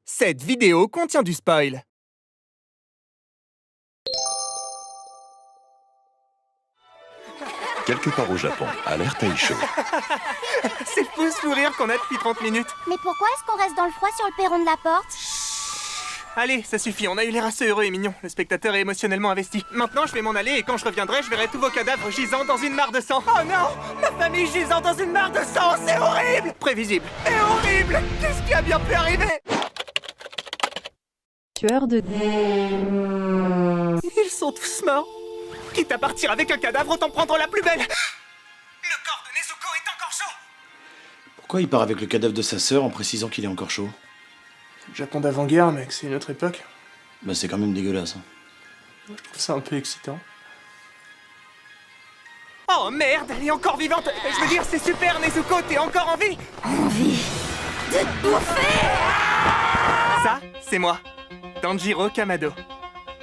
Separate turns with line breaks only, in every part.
Cette vidéo contient du spoil.
Quelque part au Japon, à l'air Taisho.
C'est le fou sourire qu'on a depuis 30 minutes.
Mais pourquoi est-ce qu'on reste dans le froid sur le perron de la porte?
Allez, ça suffit, on a eu l'air assez heureux et mignon. Le spectateur est émotionnellement investi. Maintenant, je vais m'en aller et quand je reviendrai, je verrai tous vos cadavres gisant dans une mare de sang. Oh non! Ma famille gisant dans une mare de sang, c'est horrible! Prévisible et horrible! Qu'est-ce qui a bien pu arriver?
Tueur de...
Ils sont tous morts. Quitte à partir avec un cadavre, autant prendre la plus belle. Le corps de Nezuko est encore chaud.
Pourquoi il part avec le cadavre de sa sœur en précisant qu'il est encore chaud?
Japon d'avant-guerre, mec, c'est une autre époque.
Bah c'est quand même dégueulasse.
Je trouve ça un peu excitant. Oh merde, elle est encore vivante. Je veux dire, c'est super, Nezuko, t'es encore en vie.
Envie de te bouffer!
Ça, c'est moi, Tanjiro Kamado.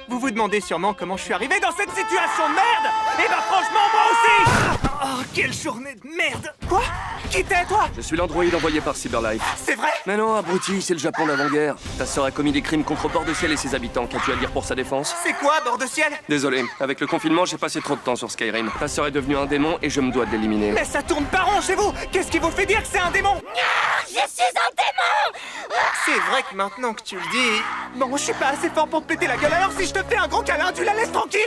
Vous vous demandez sûrement comment je suis arrivé dans cette situation de merde. Eh ben franchement, moi aussi. Oh, quelle journée de merde. Quoi? Qui t'es, toi?
Je suis l'androïde envoyé par Cyberlife.
C'est vrai?
Mais non, abruti, c'est le Japon d'avant-guerre. Ta sœur a commis des crimes contre Bord-de-Ciel et ses habitants. Qu'as-tu à dire pour sa défense?
C'est quoi, bord de ciel?
Désolé, avec le confinement, j'ai passé trop de temps sur Skyrim. Ta sœur est devenue un démon et je me dois de l'éliminer.
Mais ça tourne pas rond chez vous. Qu'est-ce qui vous fait dire que c'est un démon?
Je suis un démon!
C'est vrai que maintenant que tu le dis... Bon, je suis pas assez fort pour te péter la gueule, alors si je te fais un gros câlin, tu la laisses tranquille?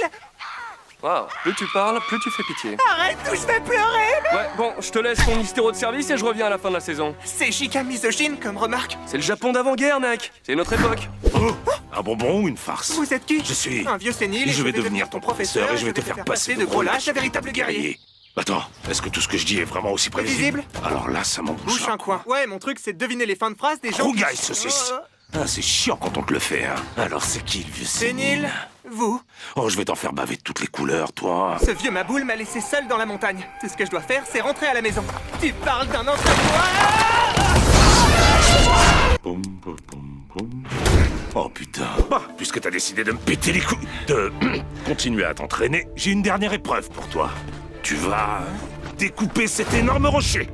Waouh, plus tu parles, plus tu fais pitié.
Arrête ou je vais pleurer!
Ouais, bon, je te laisse ton hystéro de service et je reviens à la fin de la saison.
C'est giga misogyne comme remarque.
C'est le Japon d'avant-guerre, mec. C'est notre époque.
Oh, un bonbon ou une farce?
Vous êtes qui?
Je suis...
Un vieux sénile
Et je vais devenir ton professeur et je vais te faire passer
de gros lâches à véritable guerrier.
Attends, est-ce que tout ce que je dis est vraiment aussi prévisible? Alors là, ça m'embouche
Bouche un coin. Ouais, mon truc, c'est de deviner les fins de phrases des gens.
Rougaille, saucisse. Ah, c'est chiant quand on te le fait, hein. Alors c'est qui le vieux
Sénile, vous.
Oh, je vais t'en faire baver de toutes les couleurs, toi.
Ce vieux maboule m'a laissé seul dans la montagne. Tout ce que je dois faire, c'est rentrer à la maison. Tu parles d'un entraînement.
Boum, boum, boum, boum. Oh putain. Bah, puisque t'as décidé de me péter les couilles, de continuer à t'entraîner, j'ai une dernière épreuve pour toi. Tu vas découper cet énorme rocher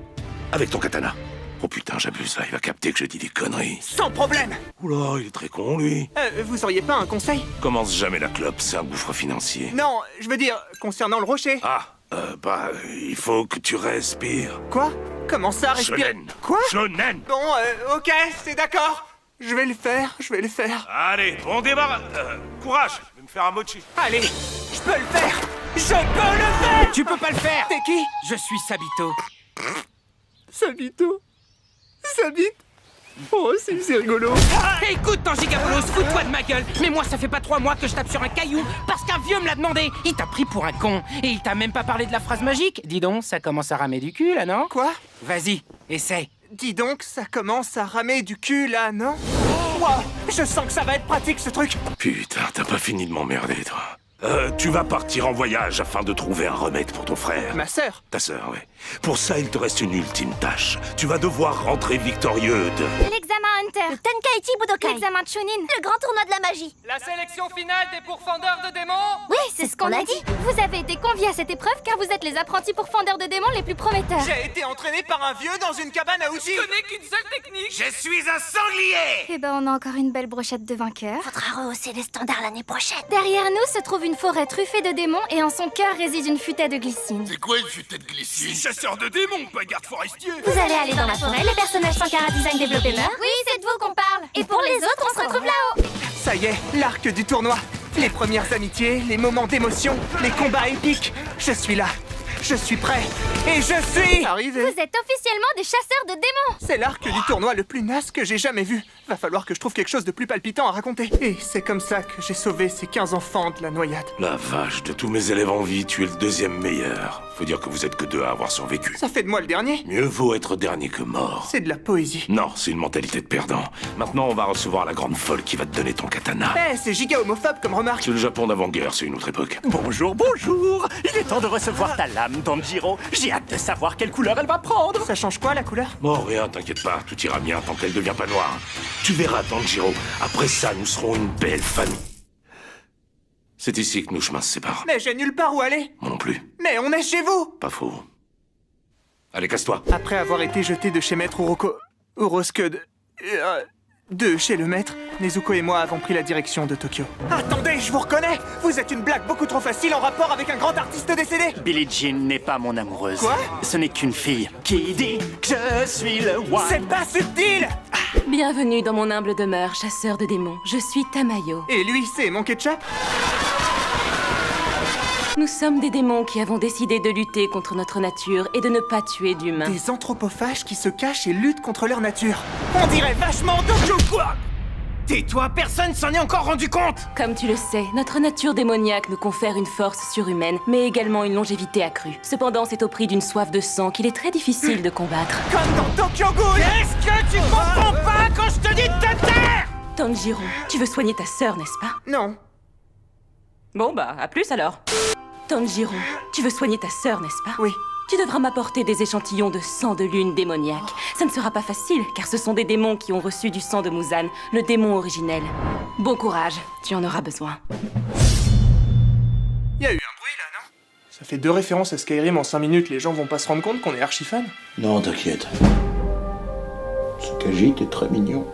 avec ton katana. Oh putain, j'abuse là, il va capter que je dis des conneries.
Sans problème.
Oula, il est très con, lui.
Vous auriez pas un conseil?
Commence jamais la clope, c'est un gouffre financier.
Non, je veux dire, concernant le rocher.
Il faut que tu respires.
Quoi? Comment ça, respirer?
Shonen.
Quoi?
Shonen.
Bon, ok, c'est d'accord. Je vais le faire.
Allez, bon débarras. Courage, je vais me faire un mochi.
Allez, je peux le faire. Je peux le faire.
Tu peux pas le faire!
T'es qui?
Je suis Sabito.
Sabito. Sabit. Oh, c'est rigolo.
Écoute, Tangigapolos, fous-toi de ma gueule! Mais moi, ça fait pas 3 mois que je tape sur un caillou parce qu'un vieux me l'a demandé! Il t'a pris pour un con et il t'a même pas parlé de la phrase magique! Dis donc, ça commence à ramer du cul, là, non?
Quoi?
Vas-y, essaye!
Dis donc, ça commence à ramer du cul, là, non? Wow, je sens que ça va être pratique, ce truc.
Putain, t'as pas fini de m'emmerder, toi. Tu vas partir en voyage afin de trouver un remède pour ton frère.
Ma sœur.
Ta sœur, ouais. Pour ça, il te reste une ultime tâche. Tu vas devoir rentrer victorieux de...
L'examen Hunter, le Tenkaichi Budokai, l'examen Chunin, le grand tournoi de la magie.
La sélection finale des pourfendeurs de démons!
Oui, c'est ce qu'on a dit. Vous avez été conviés à cette épreuve car vous êtes les apprentis pourfendeurs de démons les plus prometteurs.
J'ai été entraîné par un vieux dans une cabane à outils.
Je connais qu'une seule technique!
Je suis un sanglier!
Eh ben, on a encore une belle brochette de vainqueurs.
Faudra rehausser les standards l'année prochaine.
Derrière nous se trouve une forêt truffée de démons et en son cœur réside une futaie de glycine.
C'est quoi une futaie de glycine?
Chasseur de démons, pas garde forestier!
Vous allez aller dans la forêt, les personnages sans chara-design développés meurent. Oui, c'est de vous qu'on parle. Et pour les autres, on se retrouve là-haut.
Ça y est, l'arc du tournoi. Les premières amitiés, les moments d'émotion, les combats épiques. Je suis là. Je suis prêt. Et je suis... arrivé.
Vous êtes officiellement des chasseurs de démons.
C'est l'arc du tournoi le plus naze que j'ai jamais vu. Va falloir que je trouve quelque chose de plus palpitant à raconter. Et c'est comme ça que j'ai sauvé ces 15 enfants de la noyade.
La vache, de tous mes élèves en vie, tu es le deuxième meilleur. Faut dire que vous êtes que 2 à avoir survécu.
Ça fait de moi le dernier.
Mieux vaut être dernier que mort.
C'est de la poésie.
Non, c'est une mentalité de perdant. Maintenant, on va recevoir la grande folle qui va te donner ton katana.
C'est giga homophobe comme remarque.
C'est le Japon d'avant-guerre, c'est une autre époque.
Bonjour, bonjour! Il est temps de recevoir ta lame, Tanjiro. J'ai hâte de savoir quelle couleur elle va prendre.
Ça change quoi, la couleur?
Bon, rien, t'inquiète pas, tout ira bien tant qu'elle devient pas noire. Tu verras, Tanjiro, après ça, nous serons une belle famille. C'est ici que nos chemins se séparent.
Mais j'ai nulle part où aller.
Moi non plus.
Mais on est chez vous.
Pas faux. Allez, casse-toi.
Après avoir été jeté de chez Maître Uroko... Urosque de chez le maître, Nezuko et moi avons pris la direction de Tokyo. Attendez, je vous reconnais! Vous êtes une blague beaucoup trop facile en rapport avec un grand artiste décédé!
Billie Jean n'est pas mon amoureuse.
Quoi?
Ce n'est qu'une fille qui dit que je suis le one.
C'est pas subtil!
Bienvenue dans mon humble demeure, chasseur de démons. Je suis Tamayo.
Et lui, c'est mon ketchup?
Nous sommes des démons qui avons décidé de lutter contre notre nature et de ne pas tuer d'humains.
Des anthropophages qui se cachent et luttent contre leur nature. On dirait vachement Dojo quoi!
Tais-toi, personne s'en est encore rendu compte!
Comme tu le sais, notre nature démoniaque nous confère une force surhumaine, mais également une longévité accrue. Cependant, c'est au prix d'une soif de sang qu'il est très difficile de combattre.
Comme dans Tokyo Ghoul!
Est-ce que tu comprends pas quand je te dis de te taire?
Tanjiro, tu veux soigner ta sœur, n'est-ce pas?
Non.
Bon bah, à plus alors. Tanjiro, tu veux soigner ta sœur, n'est-ce pas?
Oui.
Tu devras m'apporter des échantillons de sang de lune démoniaque. Ça ne sera pas facile, car ce sont des démons qui ont reçu du sang de Muzan, le démon originel. Bon courage, tu en auras besoin.
Y a eu un bruit là, non? Ça fait 2 références à Skyrim en 5 minutes, les gens vont pas se rendre compte qu'on est archi fan?
Non, t'inquiète. Tsukiji, t'es très mignon.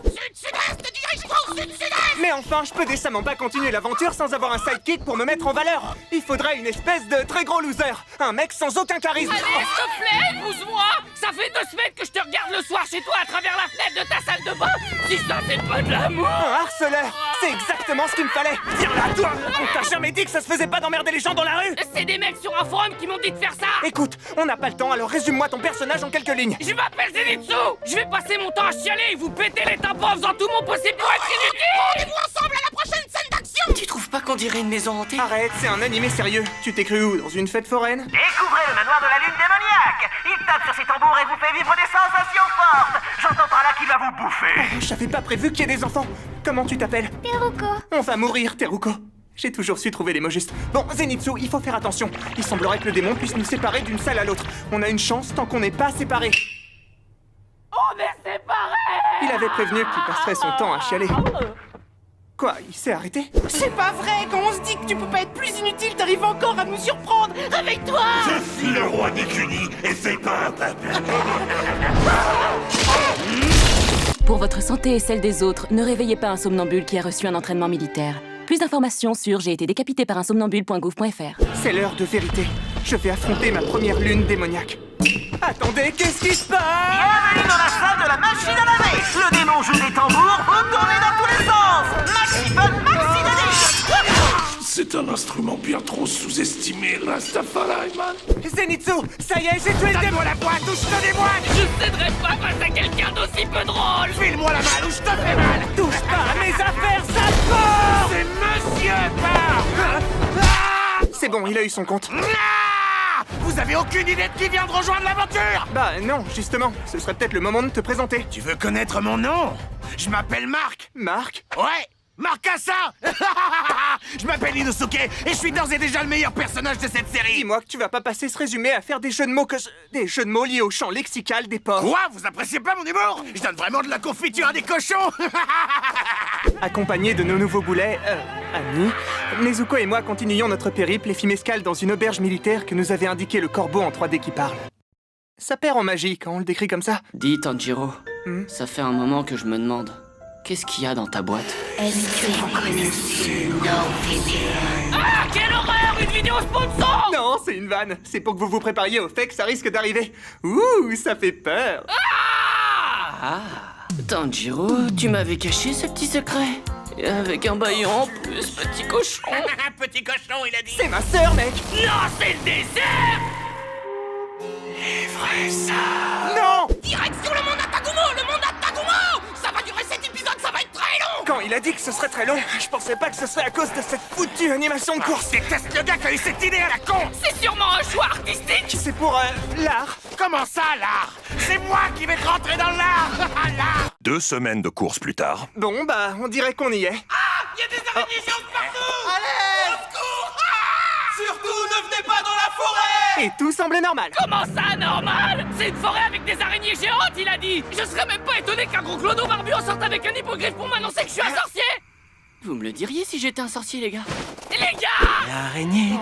Mais enfin, je peux décemment pas continuer l'aventure sans avoir un sidekick pour me mettre en valeur. Il faudrait une espèce de très gros loser. Un mec sans aucun charisme.
Allez, s'il te plaît, épouse-moi! Ça fait 2 semaines que je te regarde le soir chez toi à travers la fenêtre de ta salle de bain! Si ça, c'est pas de l'amour!
Un harceleur. C'est exactement ce qu'il me fallait. Viens là, toi. On t'a jamais dit que ça se faisait pas d'emmerder les gens dans la rue?
C'est des mecs sur un forum qui m'ont dit de faire ça!
Écoute, on n'a pas le temps, alors résume-moi ton personnage en quelques lignes.
Je m'appelle Zenitsu! Je vais passer mon temps à chialer et vous péter les tympans en faisant tout mon possible pour être inutile! Rendez-vous ensemble à la prochaine scène d'action!
Tu trouves pas qu'on dirait une maison hantée?
Arrête, c'est un animé sérieux. Tu t'es cru où? Dans une fête foraine?
Découvrez le manoir de la lune démoniaque. Il tape sur ses tambours et vous fait vivre des sensations fortes. J'entends par là qu'il va vous bouffer.
J'avais pas prévu qu'il y ait des enfants. Comment tu t'appelles?
Teruko.
On va mourir, Teruko. J'ai toujours su trouver les mots justes. Bon, Zenitsu, il faut faire attention. Il semblerait que le démon puisse nous séparer d'une salle à l'autre. On a une chance tant qu'on n'est pas séparés.
On est séparés!
Il avait prévenu qu'il passerait son temps à chialer. Quoi, il s'est arrêté?
C'est pas vrai! Quand on se dit que tu peux pas être plus inutile, t'arrives encore à nous surprendre! Réveille-toi!
Je suis le roi des cunis et c'est pas un peuple.
Pour votre santé et celle des autres, ne réveillez pas un somnambule qui a reçu un entraînement militaire. Plus d'informations sur j'ai été décapité par un somnambule.gouv.fr.
C'est l'heure de vérité. Je vais affronter ma première lune démoniaque. Attendez, qu'est-ce qui se passe?
Bienvenue dans la salle de la machine à laver. Le démon joue des tambours, vous tournez dans tous les sens. Maxi fun, maxi délire.
C'est un instrument bien trop sous-estimé, Rastafari, man.
Zenitsu, ça y est, j'ai tué le démon!
Donne-moi la boîte ou je te déboîte! Je céderai pas face à quelqu'un d'aussi peu drôle! File-moi la malle ou je te fais mal!
Touche pas à mes affaires, sale porc!
C'est Monsieur Barr!
C'est bon, il a eu son compte.
Vous avez aucune idée de qui vient de rejoindre l'aventure?
Bah non, justement, ce serait peut-être le moment de te présenter.
Tu veux connaître mon nom? Je m'appelle Marc!
Marc?
Ouais! Marc Cassin! Je m'appelle Inosuke et je suis d'ores et déjà le meilleur personnage de cette série!
Dis-moi que tu vas pas passer ce résumé à faire des jeux de mots des jeux de mots liés au champ lexical des porcs.
Quoi? Vous appréciez pas mon humour? Je donne vraiment de la confiture à des cochons!
Accompagnés de nos nouveaux boulets, amis, Nezuko et moi continuions notre périple et fîmes escale dans une auberge militaire que nous avait indiqué le corbeau en 3D qui parle. Ça perd en magie quand on le décrit comme ça.
Dis, Tanjiro, ça fait un moment que je me demande, qu'est-ce qu'il y a dans ta boîte?
Ah, quelle horreur! Une vidéo sponsor!
Non, c'est une vanne. C'est pour que vous vous prépariez au fait que ça risque d'arriver. Ouh, ça fait peur.
Ah, Tanjiro, tu m'avais caché ce petit secret. Et avec un baillon en plus, petit cochon.
Petit cochon, il a dit!
C'est ma sœur, mec.
Non, c'est le désert!
Non!
Direction le monde Atagumo! Le monde Atagumo! Ça va durer 7 épisodes, ça va être très long!
Quand il a dit que ce serait très long, je pensais pas que ce serait à cause de cette foutue animation de course.
Je déteste le gars qui a eu cette idée à la con! C'est sûrement un choix artistique!
C'est pour l'art.
Comment ça, l'art? C'est moi qui vais te rentrer dans l'art! L'art!
2 semaines de course plus tard.
Bon, bah, on dirait qu'on y est.
Ah! Il y a des araignées géantes partout! Allez! Au secours! Ah! Surtout, ne venez pas dans la forêt!
Et tout semblait normal.
Comment ça, normal? C'est une forêt avec des araignées géantes, il a dit! Je serais même pas étonné qu'un gros clodo barbu en sorte avec un hippogriffe pour m'annoncer que je suis un sorcier!
Vous me le diriez si j'étais un sorcier, les gars?
les gars!
L'araignée,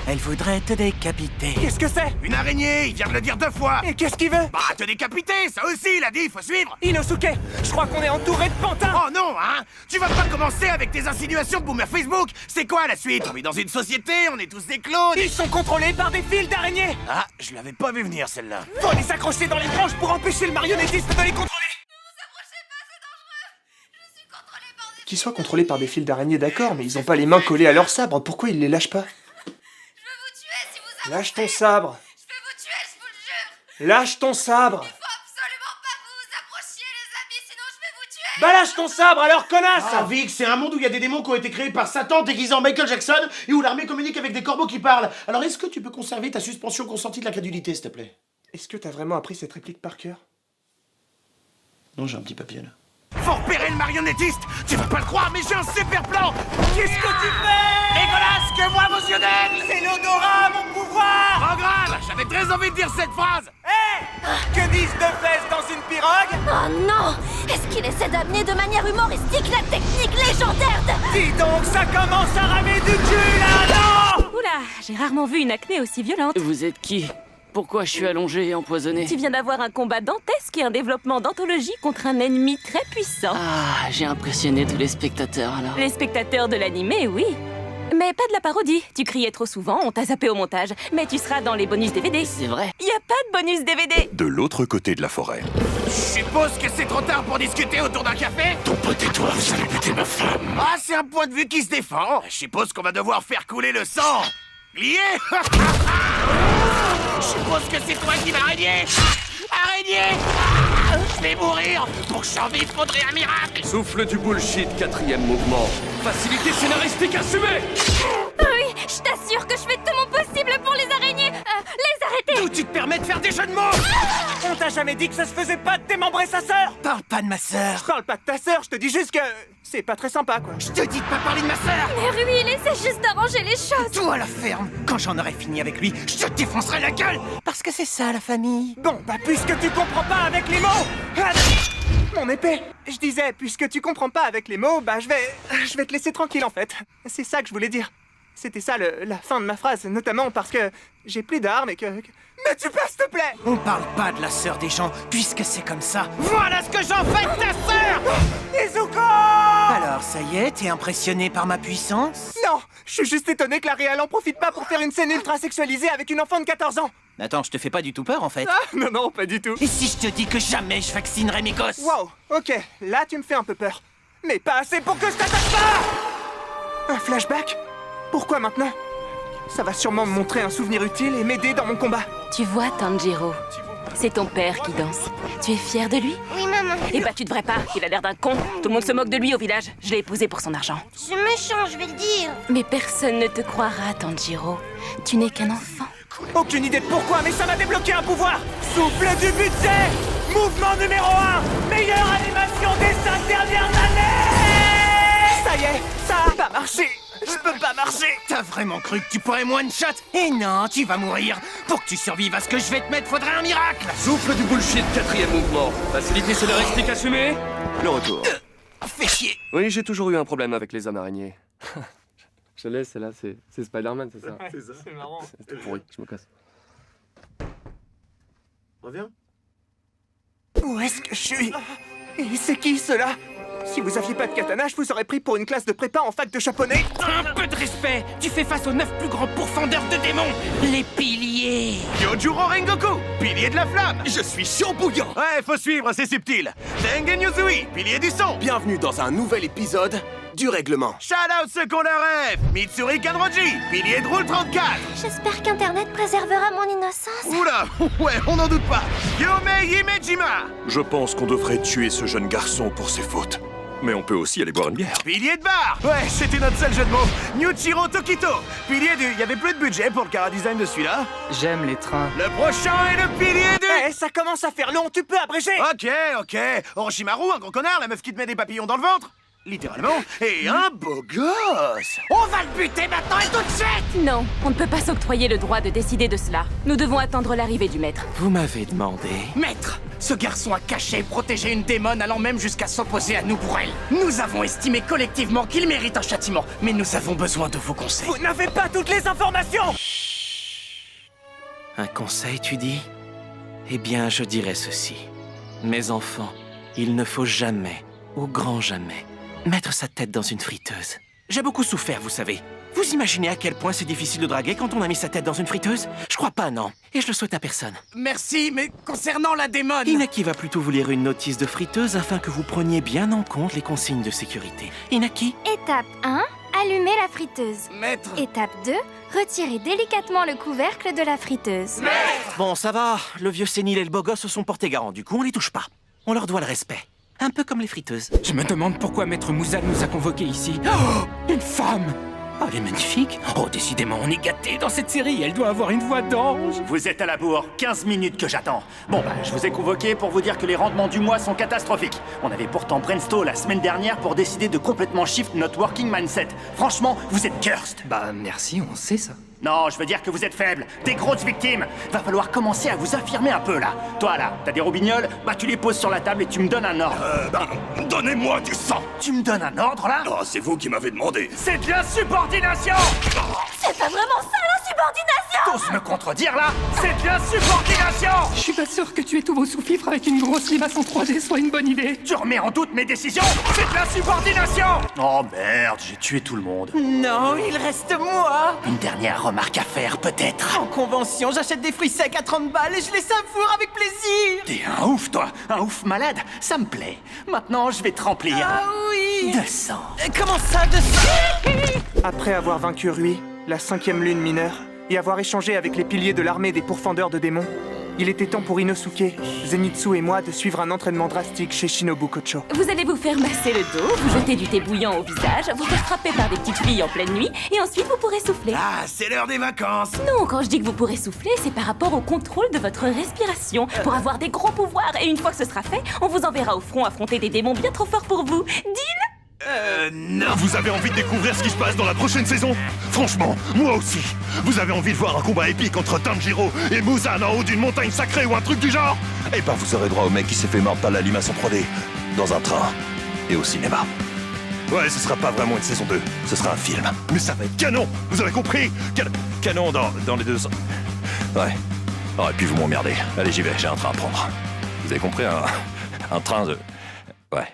elle voudrait te décapiter.
Qu'est-ce que c'est?
Une araignée, il vient de le dire 2 fois.
Et qu'est-ce qu'il veut?
Bah, te décapiter, ça aussi, il a dit, faut suivre.
Inosuke, je crois qu'on est entouré de pantins.
Oh non, hein? Tu vas pas commencer avec tes insinuations de boomer Facebook. C'est quoi la suite? On vit dans une société, on est tous des clones.
Ils sont contrôlés par des fils d'araignées.
Ah, je l'avais pas vu venir celle-là.
Faut les accrocher dans les branches pour empêcher le marionnettiste de les contrôler. Qu'ils soient contrôlés par des fils d'araignée, d'accord, mais ils ont pas les mains collées à leur sabre. Pourquoi ils les lâchent pas?
Je veux vous tuer si vous
Lâche ton sabre.
Je vais vous tuer, je vous le jure.
Lâche ton sabre.
Faut absolument pas vous approchiez, les amis, sinon je vais vous tuer.
Bah lâche ton sabre alors, connasse.
Ah, Vic, c'est un monde où il y a des démons qui ont été créés par Satan déguisé en Michael Jackson et où l'armée communique avec des corbeaux qui parlent. Alors est-ce que tu peux conserver ta suspension consentie de l'incrédulité, s'il te plaît?
Est-ce que t'as vraiment appris cette réplique par cœur?
Non, j'ai un petit papier là.
Faut repérer le marionnettiste. Tu vas pas le croire, mais j'ai un super plan.
Qu'est-ce que tu fais?
Dégueulasse, que voient vos yeux d'aigle?
C'est l'odorat, mon pouvoir.
Pas grave, j'avais très envie de dire cette phrase.
Hé! Que disent deux fesses dans une pirogue?
Oh non! Est-ce qu'il essaie d'amener de manière humoristique la technique légendaire de...
Dis donc, ça commence à ramer du cul, là, non!
Oula, j'ai rarement vu une acné aussi violente.
Vous êtes qui? Pourquoi je suis allongé et empoisonné?
Tu viens d'avoir un combat dantesque et un développement d'anthologie contre un ennemi très puissant.
Ah, j'ai impressionné tous les spectateurs alors.
Les spectateurs de l'animé, oui. Mais pas de la parodie. Tu criais trop souvent, on t'a zappé au montage. Mais tu seras dans les bonus DVD.
C'est vrai.
Y a pas de bonus DVD.
De l'autre côté de la forêt.
Je suppose que c'est trop tard pour discuter autour d'un café.
Ton pote et toi, vous allez buter ma femme.
Ah, c'est un point de vue qui se défend. Je suppose qu'on va devoir faire couler le sang. Lié. Je suppose que c'est toi qui m'araignée. Araignée. Je vais mourir. Pour que j'en vive, faudrait un miracle.
Souffle du bullshit, 4e mouvement. Facilité scénaristique assumée.
Oui, je t'assure que je fais tout mon possible pour les araignées. Les arrêter.
D'où tu te permets de faire des jeux de mots? On t'a jamais dit que ça se faisait pas de démembrer sa sœur?
Parle pas de ma sœur.
Je parle pas de ta sœur, je te dis juste que c'est pas très sympa, quoi.
Je te dis de pas parler de ma sœur.
Mais Rui, il essaie juste d'arranger les choses.
Toi à la ferme. Quand j'en aurai fini avec lui, je te défoncerai la gueule. Parce que c'est ça la famille.
Bon, bah puisque tu comprends pas avec les mots... Ah, mon épée. Je disais, puisque tu comprends pas avec les mots, bah je vais te laisser tranquille en fait. C'est ça que je voulais dire. C'était ça la fin de ma phrase, notamment parce que j'ai plus d'armes et que... Mais tu peux, s'il te plaît!
On parle pas de la sœur des gens, puisque c'est comme ça.
Voilà ce que j'en fais de ta sœur! Izuko!
Alors, ça y est, t'es impressionné par ma puissance?
Non, je suis juste étonné que la réal en profite pas pour faire une scène ultra sexualisée avec une enfant de 14 ans.
Attends, je te fais pas du tout peur, en fait.
Ah, non, pas du tout.
Et si je te dis que jamais je vaccinerai mes gosses?
Wow, ok, là tu me fais un peu peur. Mais pas assez pour que je t'attaque pas! Un flashback? Pourquoi maintenant? Ça va sûrement me montrer un souvenir utile et m'aider dans mon combat.
Tu vois, Tanjiro, c'est ton père qui danse. Tu es fier de lui?
Oui, maman.
Eh bah tu devrais pas, il a l'air d'un con. Tout le monde se moque de lui au village. Je l'ai épousé pour son argent.
Je suis méchant, je vais le dire.
Mais personne ne te croira, Tanjiro. Tu n'es qu'un enfant.
Aucune idée de pourquoi, mais ça m'a débloqué un pouvoir. Souffle du budget. Mouvement numéro 1. Meilleure animation des 5 dernières années. Ça y est, ça a pas marché. Je peux pas marcher.
T'as vraiment cru que tu pourrais me one-shot? Et non, tu vas mourir. Pour que tu survives à ce que je vais te mettre, faudrait un miracle.
Souffle du bullshit, 4e mouvement. Facilité scénaristique assumée. Le retour.
Fais chier.
Oui, j'ai toujours eu un problème avec les hommes araignées. Je laisse, celle-là, c'est Spider-Man, c'est ça?
Ouais, c'est ça. C'est marrant.
C'était pourri, je me casse.
Reviens.
Où est-ce que je suis? Et c'est qui ceux-là? Si vous aviez pas de katana, je vous aurais pris pour une classe de prépa en fac de japonais.
Un peu de respect. Tu fais face aux 9 plus grands pourfendeurs de démons, les piliers.
Yojuro Rengoku, pilier de la flamme.
Je suis chaud bouillant.
Ouais, faut suivre, c'est subtil. Tengen Yuzui, pilier du son.
Bienvenue dans un nouvel épisode du règlement.
Shout out ceux qu'on leur rêve. Mitsuri Kanroji, pilier de Rule 34.
J'espère qu'Internet préservera mon innocence.
Oula, ouais, on n'en doute pas. Yomei Himejima,
Je pense qu'on devrait tuer ce jeune garçon pour ses fautes. Mais on peut aussi aller boire une bière.
pilier de bar. Ouais, c'était notre seul jeu de mots. Nyuchiro Tokito, pilier du... Y avait plus de budget pour le chara-design de celui-là.
J'aime les trains.
Le prochain est le pilier du...
Eh, ça commence à faire long, tu peux abréger.
Ok. Orochimaru, un gros connard, la meuf qui te met des papillons dans le ventre. Littéralement. Et un beau gosse.
On va le buter maintenant et tout de suite.
Non, on ne peut pas s'octroyer le droit de décider de cela. Nous devons attendre l'arrivée du maître.
Vous m'avez demandé.
Maître,
Ce garçon a caché et protégé une démone allant même jusqu'à s'opposer à nous pour elle. Nous avons estimé collectivement qu'il mérite un châtiment, mais nous avons besoin de vos conseils.
Vous n'avez pas toutes les informations!
Un conseil, tu dis? Eh bien, je dirais ceci. Mes enfants, il ne faut jamais, au grand jamais, mettre sa tête dans une friteuse. J'ai beaucoup souffert, vous savez. Vous imaginez à quel point c'est difficile de draguer quand on a mis sa tête dans une friteuse? Je crois pas, non. Et je le souhaite à personne.
Merci, mais concernant la démone...
Inaki va plutôt vous lire une notice de friteuse afin que vous preniez bien en compte les consignes de sécurité. Inaki?
Étape 1, allumer la friteuse.
Maître!
Étape 2, retirer délicatement le couvercle de la friteuse.
Bon, ça va. Le vieux sénile et le beau gosse se sont portés garant. Du coup, on les touche pas. On leur doit le respect. Un peu comme les friteuses.
Je me demande pourquoi Maître Muzan nous a convoqués ici. Oh, une femme! Oh, elle est magnifique. Oh, décidément, on est gâtés dans cette série. Elle doit avoir une voix d'ange.
Vous êtes à la bourre, 15 minutes que j'attends. Bon, je vous ai convoqué pour vous dire que les rendements du mois sont catastrophiques. On avait pourtant brainstorm la semaine dernière pour décider de complètement shift notre working mindset. Franchement, vous êtes cursed.
Bah, merci, on sait ça.
Non, je veux dire que vous êtes faibles, des grosses victimes. Va falloir commencer à vous affirmer un peu, là. Toi, là, t'as des roubignoles? Tu les poses sur la table et tu me donnes un ordre.
Donnez-moi du sang.
Tu me donnes un ordre, là?
Oh, c'est vous qui m'avez demandé.
C'est de l'insubordination!
C'est pas vraiment ça, l'insubordination!
T'oses me contredire, là? C'est de l'insubordination!
Je suis pas sûr que tuer tous vos sous-fifres avec une grosse limace en 3D soit une bonne idée.
Tu remets en doute mes décisions? C'est de l'insubordination! Oh merde, j'ai tué tout le monde.
Non, il reste moi!
Une dernière remarque à faire, peut-être.
En convention, j'achète des fruits secs à 30 balles et je les savoure avec plaisir!
T'es un ouf, toi! Un ouf malade! Ça me plaît. Maintenant, je vais te remplir.
Ah oui!
De sang.
Comment ça, de sang? Après avoir vaincu Rui, la 5e lune mineure, et avoir échangé avec les piliers de l'armée des pourfendeurs de démons, il était temps pour Inosuke, Zenitsu et moi de suivre un entraînement drastique chez Shinobu Kocho.
Vous allez vous faire masser le dos, vous jeter du thé bouillant au visage, vous faire frapper par des petites filles en pleine nuit, et ensuite vous pourrez souffler.
Ah, c'est l'heure des vacances.
Non, quand je dis que vous pourrez souffler, c'est par rapport au contrôle de votre respiration, pour avoir des gros pouvoirs, et une fois que ce sera fait, on vous enverra au front affronter des démons bien trop forts pour vous. Deal?
Non. Vous avez envie de découvrir ce qui se passe dans la prochaine saison? Franchement, moi aussi. Vous avez envie de voir un combat épique entre Tanjiro et Muzan en haut d'une montagne sacrée ou un truc du genre? Eh ben, vous aurez droit au mec qui s'est fait mordre par la limace en 3D, dans un train et au cinéma. Ouais, ce sera pas vraiment une saison 2, ce sera un film. Mais ça va être canon, vous avez compris? Canon dans les deux sens. Ouais. Oh, et puis vous m'emmerdez. Allez, j'y vais, j'ai un train à prendre. Vous avez compris, un train de... Ouais.